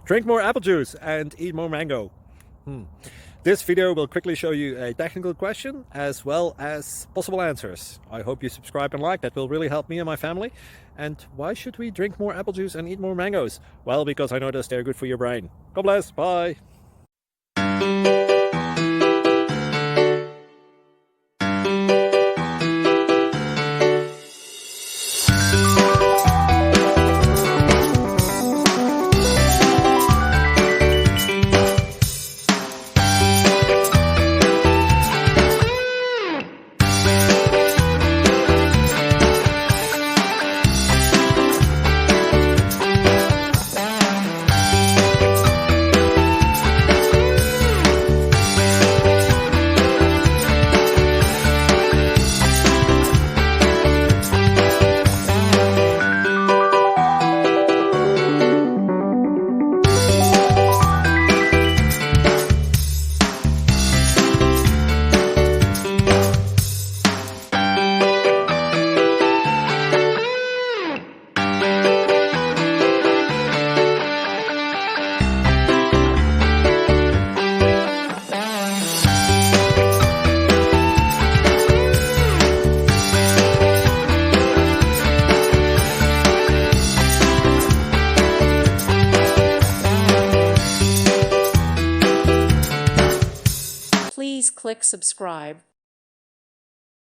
Drink more apple juice and eat more mango. This video will quickly show you a technical question as well as possible answers. I hope you subscribe and like, that will really help me and my family. And why should we drink more apple juice and eat more mangoes? Well, because I noticed they're good for your brain. God bless, bye. Please click subscribe.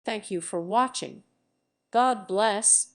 Thank you for watching. God bless.